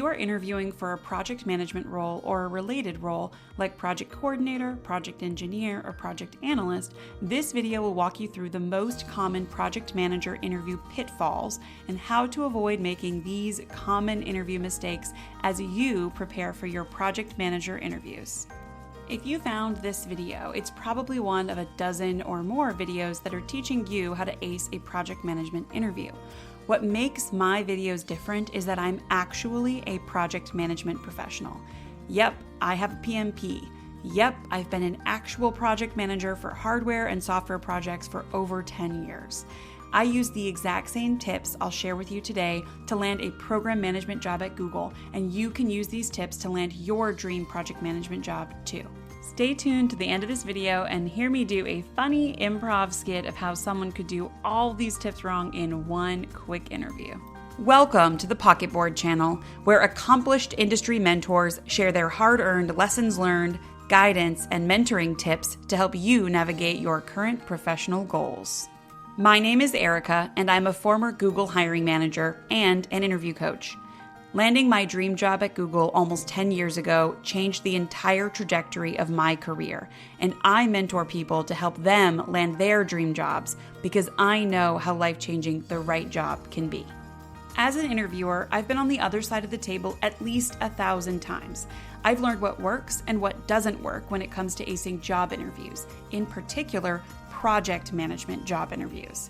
are interviewing for a project management role or a related role like project coordinator, project engineer, or project analyst, this video will walk you through the most common project manager interview pitfalls and how to avoid making these common interview mistakes as you prepare for your project manager interviews. If you found this video, it's probably one of a dozen or more videos that are teaching you how to ace a project management interview. What makes my videos different is that I'm actually a project management professional. Yep, I have a PMP. Yep, I've been an actual project manager for hardware and software projects for over 10 years. I use the exact same tips I'll share with you today to land a program management job at Google, and you can use these tips to land your dream project management job too. Stay tuned to the end of this video and hear me do a funny improv skit of how someone could do all these tips wrong in one quick interview. Welcome to the Pocketboard channel, where accomplished industry mentors share their hard-earned lessons learned, guidance, and mentoring tips to help you navigate your current professional goals. My name is Erika, and I'm a former Google hiring manager and an interview coach. Landing my dream job at Google almost 10 years ago changed the entire trajectory of my career, and I mentor people to help them land their dream jobs because I know how life-changing the right job can be. As an interviewer, I've been on the other side of the table at least 1,000 times. I've learned what works and what doesn't work when it comes to acing job interviews, in particular, project management job interviews.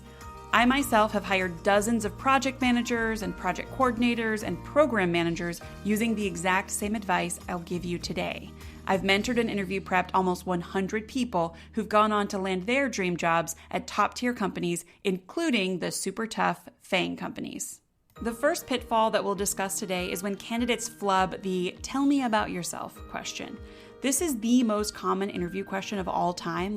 I myself have hired dozens of project managers and project coordinators and program managers using the exact same advice I'll give you today. I've mentored and interview prepped almost 100 people who've gone on to land their dream jobs at top-tier companies, including the super tough FANG companies. The first pitfall that we'll discuss today is when candidates flub the "tell me about yourself" question. This is the most common interview question of all time.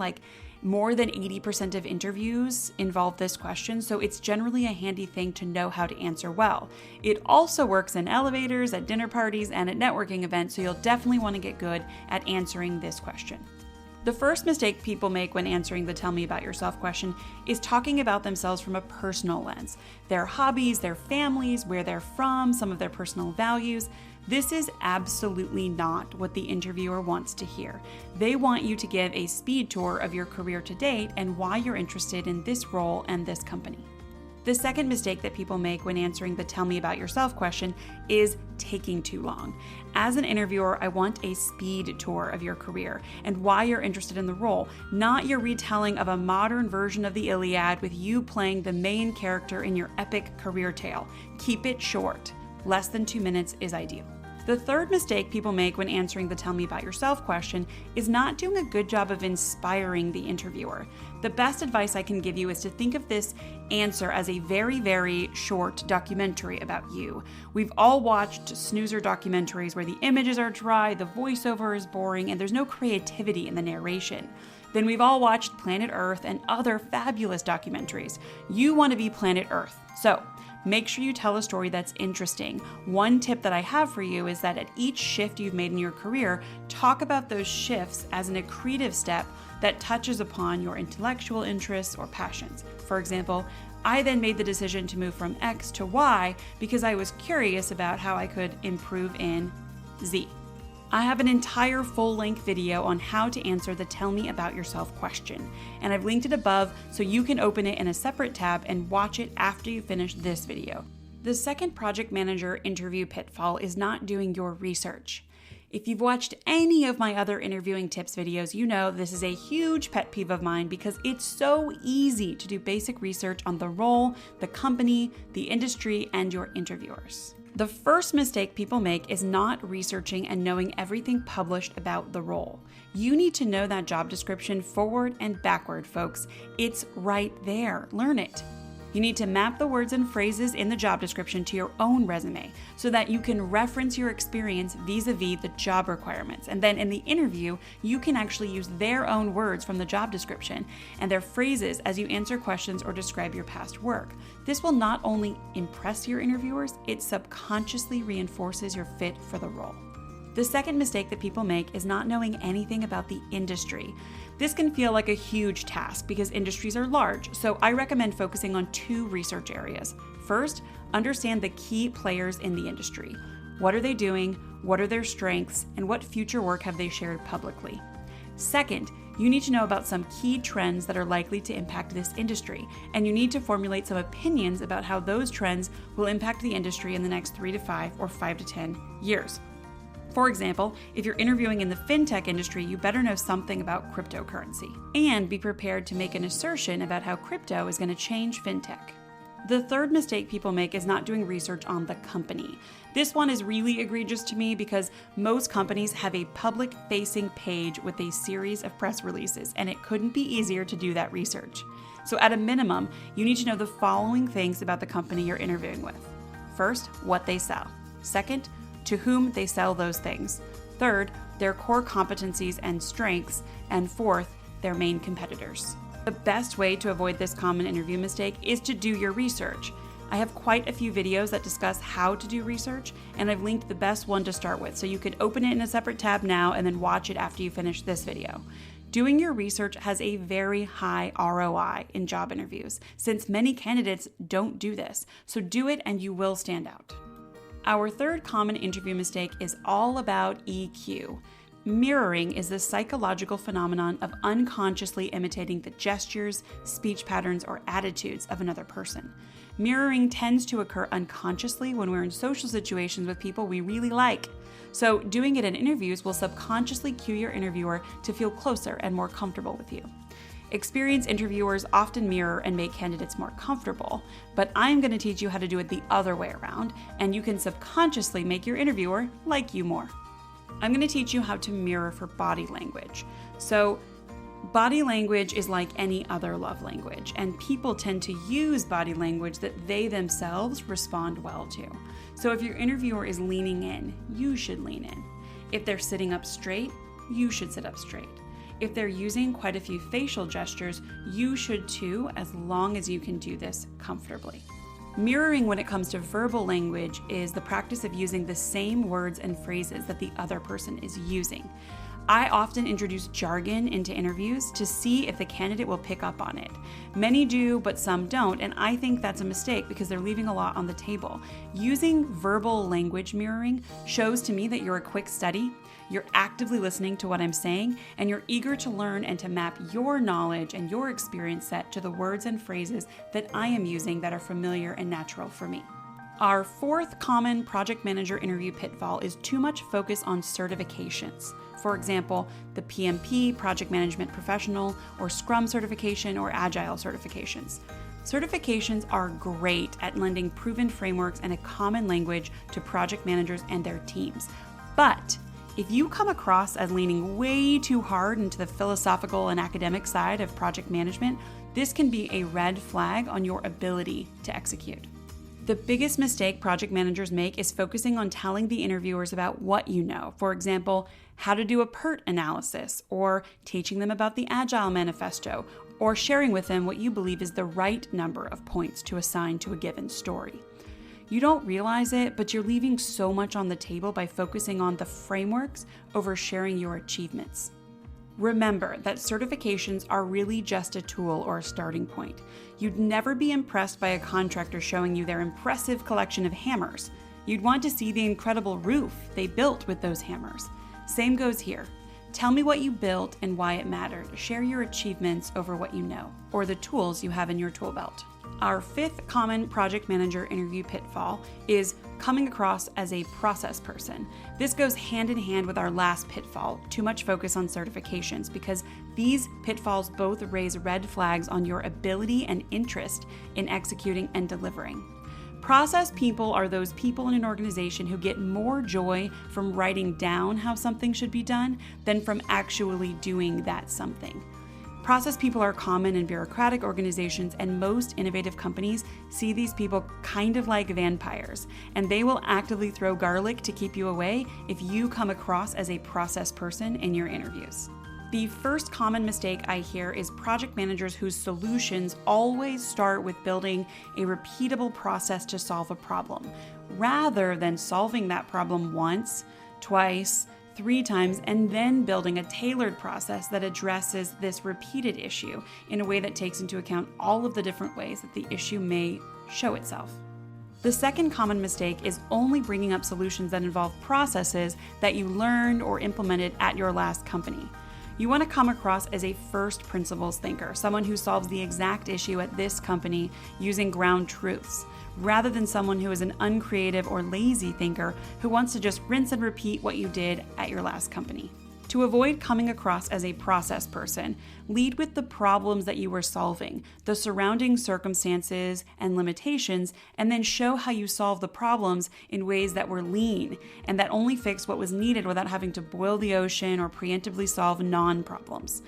More than 80% of interviews involve this question, so it's generally a handy thing to know how to answer well. It also works in elevators, at dinner parties, and at networking events, so you'll definitely want to get good at answering this question. The first mistake people make when answering the "tell me about yourself" question is talking about themselves from a personal lens. Their hobbies, their families, where they're from, some of their personal values. This is absolutely not what the interviewer wants to hear. They want you to give a speed tour of your career to date and why you're interested in this role and this company. The second mistake that people make when answering the "tell me about yourself" question is taking too long. As an interviewer, I want a speed tour of your career and why you're interested in the role, not your retelling of a modern version of the Iliad with you playing the main character in your epic career tale. Keep it short. Less than 2 minutes is ideal. The third mistake people make when answering the "tell me about yourself" question is not doing a good job of inspiring the interviewer. The best advice I can give you is to think of this answer as a very, very short documentary about you. We've all watched snoozer documentaries where the images are dry, the voiceover is boring, and there's no creativity in the narration. Then we've all watched Planet Earth and other fabulous documentaries. You want to be Planet Earth. So, make sure you tell a story that's interesting. One tip that I have for you is that at each shift you've made in your career, talk about those shifts as an accretive step that touches upon your intellectual interests or passions. For example, I then made the decision to move from X to Y because I was curious about how I could improve in Z. I have an entire full-length video on how to answer the "tell me about yourself" question, and I've linked it above so you can open it in a separate tab and watch it after you finish this video. The second project manager interview pitfall is not doing your research. If you've watched any of my other interviewing tips videos, you know this is a huge pet peeve of mine because it's so easy to do basic research on the role, the company, the industry, and your interviewers. The first mistake people make is not researching and knowing everything published about the role. You need to know that job description forward and backward, folks. It's right there. Learn it. You need to map the words and phrases in the job description to your own resume so that you can reference your experience vis-a-vis the job requirements. And then in the interview, you can actually use their own words from the job description and their phrases as you answer questions or describe your past work. This will not only impress your interviewers, it subconsciously reinforces your fit for the role. The second mistake that people make is not knowing anything about the industry. This can feel like a huge task because industries are large, so I recommend focusing on 2 research areas. First, understand the key players in the industry. What are they doing? What are their strengths? And what future work have they shared publicly? Second, you need to know about some key trends that are likely to impact this industry, and you need to formulate some opinions about how those trends will impact the industry in the next 3 to 5 or 5 to 10 years. For example, if you're interviewing in the fintech industry, you better know something about cryptocurrency and be prepared to make an assertion about how crypto is going to change fintech. The third mistake people make is not doing research on the company. This one is really egregious to me because most companies have a public-facing page with a series of press releases, and it couldn't be easier to do that research. So at a minimum, you need to know the following things about the company you're interviewing with. First, what they sell. Second, to whom they sell those things. Third, their core competencies and strengths. And fourth, their main competitors. The best way to avoid this common interview mistake is to do your research. I have quite a few videos that discuss how to do research, and I've linked the best one to start with, so you can open it in a separate tab now and then watch it after you finish this video. Doing your research has a very high ROI in job interviews, since many candidates don't do this, so do it and you will stand out. Our third common interview mistake is all about EQ. Mirroring is the psychological phenomenon of unconsciously imitating the gestures, speech patterns, or attitudes of another person. Mirroring tends to occur unconsciously when we're in social situations with people we really like. So doing it in interviews will subconsciously cue your interviewer to feel closer and more comfortable with you. Experienced interviewers often mirror and make candidates more comfortable, but I'm going to teach you how to do it the other way around, and you can subconsciously make your interviewer like you more. I'm going to teach you how to mirror for body language. So body language is like any other love language, and people tend to use body language that they themselves respond well to. So if your interviewer is leaning in, you should lean in. If they're sitting up straight, you should sit up straight. If they're using quite a few facial gestures, you should too, as long as you can do this comfortably. Mirroring when it comes to verbal language is the practice of using the same words and phrases that the other person is using. I often introduce jargon into interviews to see if the candidate will pick up on it. Many do, but some don't, and I think that's a mistake because they're leaving a lot on the table. Using verbal language mirroring shows to me that you're a quick study, you're actively listening to what I'm saying, and you're eager to learn and to map your knowledge and your experience set to the words and phrases that I am using that are familiar and natural for me. Our fourth common project manager interview pitfall is too much focus on certifications. For example, the PMP, Project Management Professional, or Scrum certification, or Agile certifications. Certifications are great at lending proven frameworks and a common language to project managers and their teams. But if you come across as leaning way too hard into the philosophical and academic side of project management, this can be a red flag on your ability to execute. The biggest mistake project managers make is focusing on telling the interviewers about what you know. For example, how to do a PERT analysis, or teaching them about the Agile Manifesto, or sharing with them what you believe is the right number of points to assign to a given story. You don't realize it, but you're leaving so much on the table by focusing on the frameworks over sharing your achievements. Remember that certifications are really just a tool or a starting point. You'd never be impressed by a contractor showing you their impressive collection of hammers. You'd want to see the incredible roof they built with those hammers. Same goes here. Tell me what you built and why it mattered. Share your achievements over what you know, or the tools you have in your tool belt. Our fifth common project manager interview pitfall is coming across as a process person. This goes hand in hand with our last pitfall, too much focus on certifications, because these pitfalls both raise red flags on your ability and interest in executing and delivering. Process people are those people in an organization who get more joy from writing down how something should be done than from actually doing that something. Process people are common in bureaucratic organizations, and most innovative companies see these people kind of like vampires, and they will actively throw garlic to keep you away if you come across as a process person in your interviews. The first common mistake I hear is project managers whose solutions always start with building a repeatable process to solve a problem, rather than solving that problem once, twice, 3 times, and then building a tailored process that addresses this repeated issue in a way that takes into account all of the different ways that the issue may show itself. The second common mistake is only bringing up solutions that involve processes that you learned or implemented at your last company. You want to come across as a first principles thinker, someone who solves the exact issue at this company using ground truths, rather than someone who is an uncreative or lazy thinker who wants to just rinse and repeat what you did at your last company. To avoid coming across as a process person, lead with the problems that you were solving, the surrounding circumstances and limitations, and then show how you solve the problems in ways that were lean and that only fixed what was needed without having to boil the ocean or preemptively solve non-problems.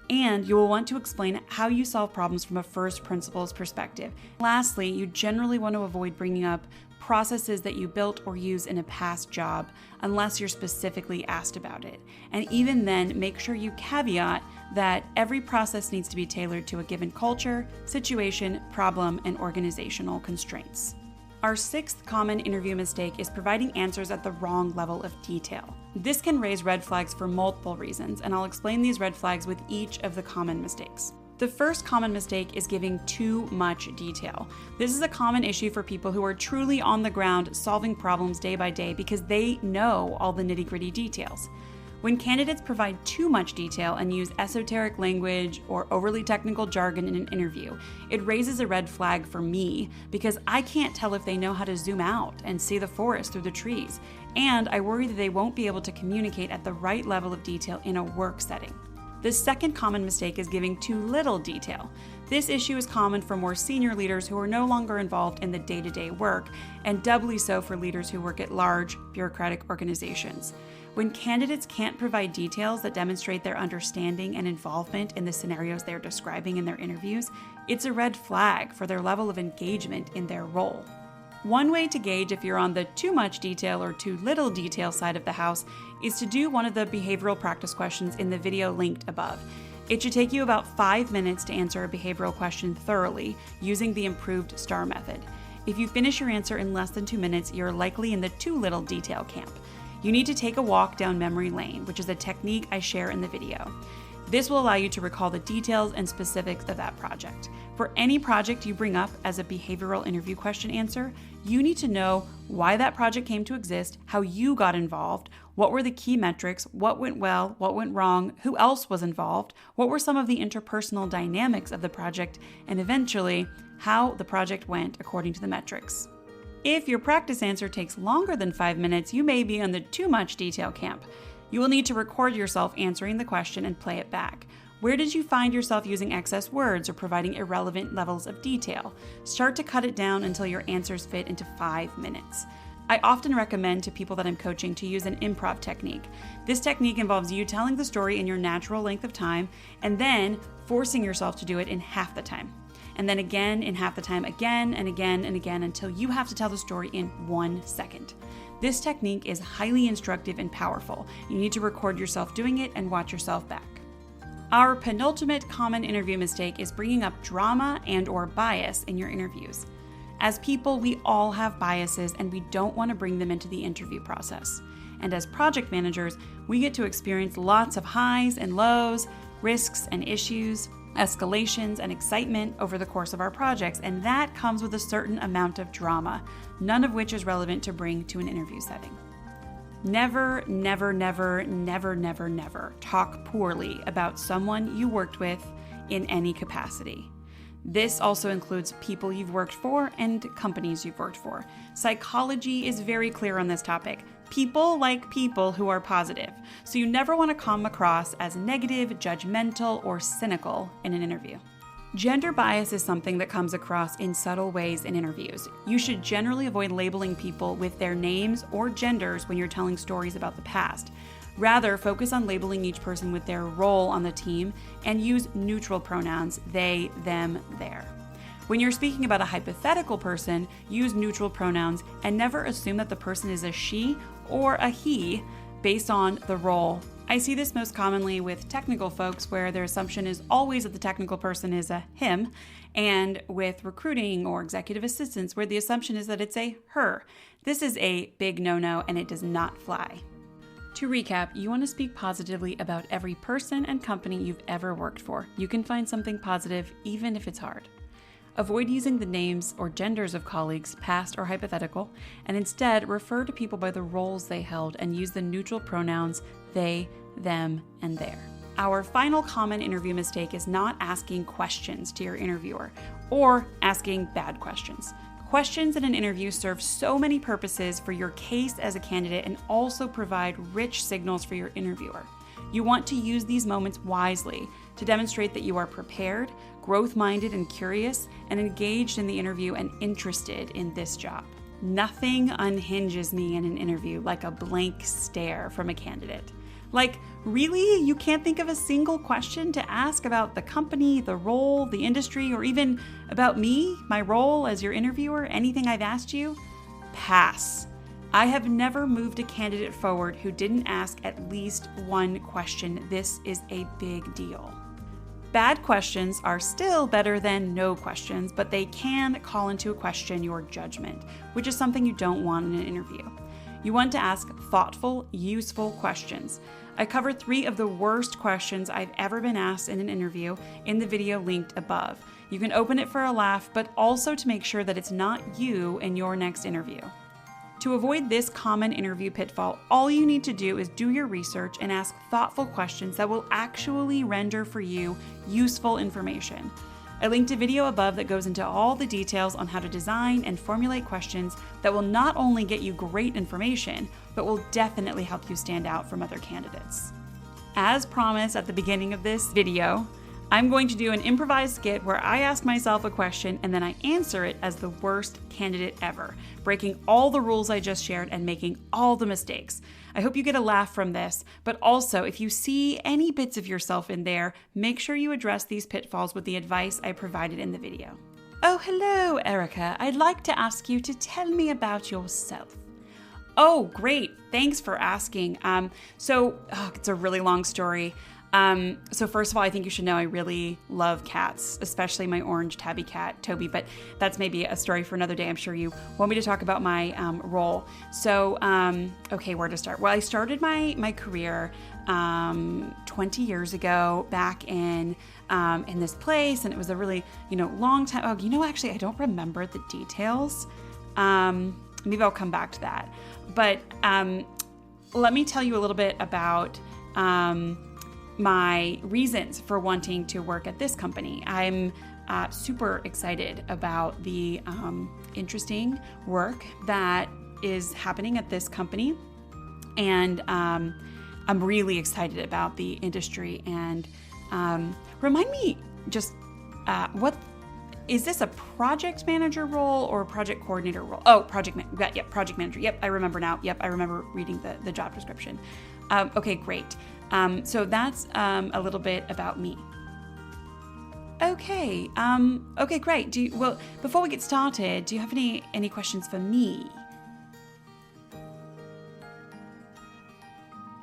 And you will want to explain how you solve problems from a first principles perspective. Lastly, you generally want to avoid bringing up processes that you built or use in a past job unless you're specifically asked about it. And even then, make sure you caveat that every process needs to be tailored to a given culture, situation, problem, and organizational constraints. Our sixth common interview mistake is providing answers at the wrong level of detail. This can raise red flags for multiple reasons, and I'll explain these red flags with each of the common mistakes. The first common mistake is giving too much detail. This is a common issue for people who are truly on the ground solving problems day by day because they know all the nitty-gritty details. When candidates provide too much detail and use esoteric language or overly technical jargon in an interview, it raises a red flag for me because I can't tell if they know how to zoom out and see the forest through the trees, and I worry that they won't be able to communicate at the right level of detail in a work setting. The second common mistake is giving too little detail. This issue is common for more senior leaders who are no longer involved in the day-to-day work, and doubly so for leaders who work at large, bureaucratic organizations. When candidates can't provide details that demonstrate their understanding and involvement in the scenarios they're describing in their interviews, it's a red flag for their level of engagement in their role. One way to gauge if you're on the too much detail or too little detail side of the house is to do one of the behavioral practice questions in the video linked above. It should take you about 5 minutes to answer a behavioral question thoroughly using the improved STAR method. If you finish your answer in less than 2 minutes, you're likely in the too little detail camp. You need to take a walk down memory lane, which is a technique I share in the video. This will allow you to recall the details and specifics of that project. For any project you bring up as a behavioral interview question answer, you need to know why that project came to exist, how you got involved, what were the key metrics, what went well, what went wrong, who else was involved, what were some of the interpersonal dynamics of the project, and eventually, how the project went according to the metrics. If your practice answer takes longer than 5 minutes, you may be on the too much detail camp. You will need to record yourself answering the question and play it back. Where did you find yourself using excess words or providing irrelevant levels of detail? Start to cut it down until your answers fit into 5 minutes. I often recommend to people that I'm coaching to use an improv technique. This technique involves you telling the story in your natural length of time and then forcing yourself to do it in half the time. And then again in half the time, again and again and again until you have to tell the story in 1 second. This technique is highly instructive and powerful. You need to record yourself doing it and watch yourself back. Our penultimate common interview mistake is bringing up drama and/or bias in your interviews. As people, we all have biases and we don't want to bring them into the interview process. And as project managers, we get to experience lots of highs and lows, risks and issues, escalations and excitement over the course of our projects, and that comes with a certain amount of drama, none of which is relevant to bring to an interview setting. Never, never, never, never, never, never talk poorly about someone you worked with in any capacity. This also includes people you've worked for and companies you've worked for. Psychology is very clear on this topic. People like people who are positive, so you never want to come across as negative, judgmental, or cynical in an interview. Gender bias is something that comes across in subtle ways in interviews. You should generally avoid labeling people with their names or genders when you're telling stories about the past. Rather, focus on labeling each person with their role on the team and use neutral pronouns, they, them, their. When you're speaking about a hypothetical person, use neutral pronouns and never assume that the person is a she or a he based on the role. I see this most commonly with technical folks where their assumption is always that the technical person is a him, and with recruiting or executive assistants where the assumption is that it's a her. This is a big no-no and it does not fly. To recap, you want to speak positively about every person and company you've ever worked for. You can find something positive even if it's hard. Avoid using the names or genders of colleagues, past or hypothetical, and instead refer to people by the roles they held and use the neutral pronouns they, them, and their. Our final common interview mistake is not asking questions to your interviewer or asking bad questions. Questions in an interview serve so many purposes for your case as a candidate and also provide rich signals for your interviewer. You want to use these moments wisely to demonstrate that you are prepared, growth-minded and curious, and engaged in the interview and interested in this job. Nothing unhinges me in an interview like a blank stare from a candidate. Like, really? You can't think of a single question to ask about the company, the role, the industry, or even about me, my role as your interviewer, anything I've asked you? Pass. I have never moved a candidate forward who didn't ask at least one question. This is a big deal. Bad questions are still better than no questions, but they can call into question your judgment, which is something you don't want in an interview. You want to ask thoughtful, useful questions. I covered 3 of the worst questions I've ever been asked in an interview in the video linked above. You can open it for a laugh, but also to make sure that it's not you in your next interview. To avoid this common interview pitfall, all you need to do is do your research and ask thoughtful questions that will actually render for you useful information. I linked a video above that goes into all the details on how to design and formulate questions that will not only get you great information, but will definitely help you stand out from other candidates. As promised at the beginning of this video, I'm going to do an improvised skit where I ask myself a question and then I answer it as the worst candidate ever, breaking all the rules I just shared and making all the mistakes. I hope you get a laugh from this, but also if you see any bits of yourself in there, make sure you address these pitfalls with the advice I provided in the video. Oh, hello, Erika. I'd like to ask you to tell me about yourself. Oh, great. Thanks for asking. It's a really long story. So first of all, I think you should know I really love cats, especially my orange tabby cat, Toby, but that's maybe a story for another day. I'm sure you want me to talk about my role. So, okay, where to start? Well, I started my career 20 years ago back in this place, and it was a really, long time. Oh, actually, I don't remember the details. Maybe I'll come back to that. But let me tell you a little bit about my reasons for wanting to work at this company. I'm super excited about the interesting work that is happening at this company. And I'm really excited about the industry. And remind me just what is this, a project manager role or a project coordinator role? Oh, project manager. Yep, I remember now. Yep, I remember reading the job description. Okay, great. So that's a little bit about me. Okay. Okay, great. Before we get started, do you have any questions for me?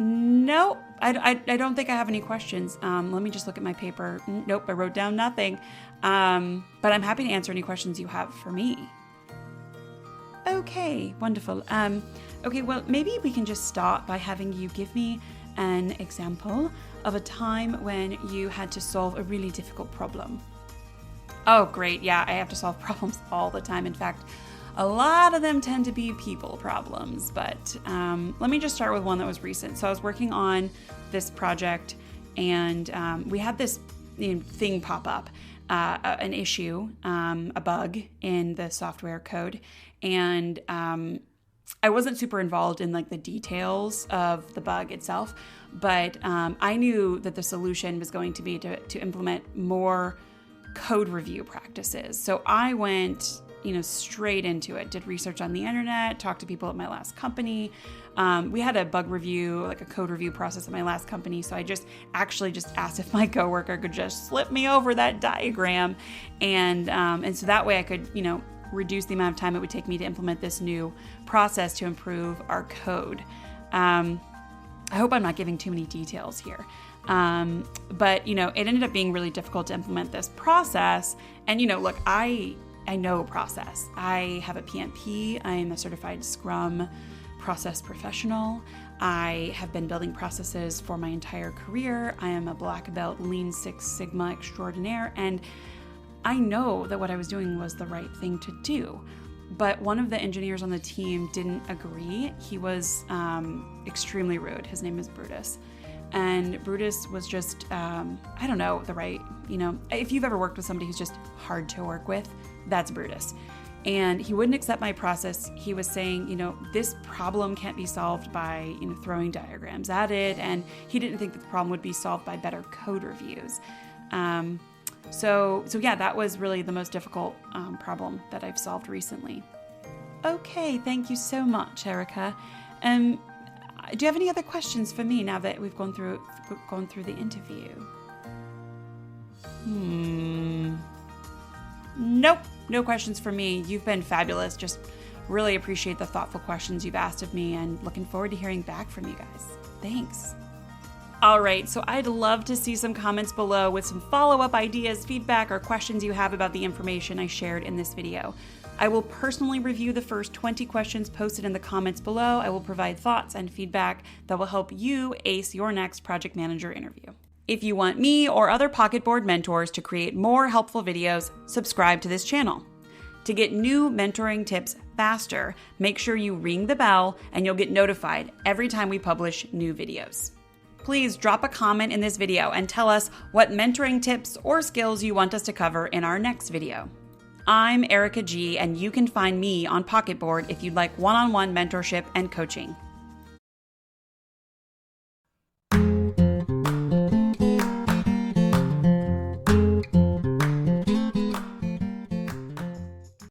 No, I don't think I have any questions. Let me just look at my paper. Nope, I wrote down nothing. But I'm happy to answer any questions you have for me. Okay, wonderful. Okay, well, maybe we can just start by having you give me an example of a time when you had to solve a really difficult problem. Oh, great. Yeah, I have to solve problems all the time. In fact, a lot of them tend to be people problems, but let me just start with one that was recent. So I was working on this project and we had this thing pop up, an issue, a bug in the software code. And I wasn't super involved in the details of the bug itself, but I knew that the solution was going to be to implement more code review practices. So I went straight into it, did research on the internet, talked to people at my last company. We had a bug review, a code review process at my last company. So I just asked if my coworker could just slip me over that diagram. And so that way I could, reduce the amount of time it would take me to implement this new process to improve our code. I hope I'm not giving too many details here. But it ended up being really difficult to implement this process. And, look, I know process. I have a PMP. I am a certified Scrum process professional. I have been building processes for my entire career. I am a black belt Lean Six Sigma extraordinaire. And I know that what I was doing was the right thing to do. But one of the engineers on the team didn't agree. He was extremely rude. His name is Brutus. And Brutus was just, I don't know, if you've ever worked with somebody who's just hard to work with, that's Brutus. And he wouldn't accept my process. He was saying, this problem can't be solved by, throwing diagrams at it. And he didn't think that the problem would be solved by better code reviews. So yeah, that was really the most difficult problem that I've solved recently. Okay, thank you so much, Erika. Do you have any other questions for me now that we've gone through the interview? Nope, no questions for me. You've been fabulous. Just really appreciate the thoughtful questions you've asked of me and looking forward to hearing back from you guys. Thanks. All right, so I'd love to see some comments below with some follow-up ideas, feedback, or questions you have about the information I shared in this video. I will personally review the first 20 questions posted in the comments below. I will provide thoughts and feedback that will help you ace your next project manager interview. If you want me or other Pocketboard mentors to create more helpful videos, subscribe to this channel. To get new mentoring tips faster, make sure you ring the bell and you'll get notified every time we publish new videos. Please drop a comment in this video and tell us what mentoring tips or skills you want us to cover in our next video. I'm Erika G, and you can find me on Pocketboard if you'd like one-on-one mentorship and coaching.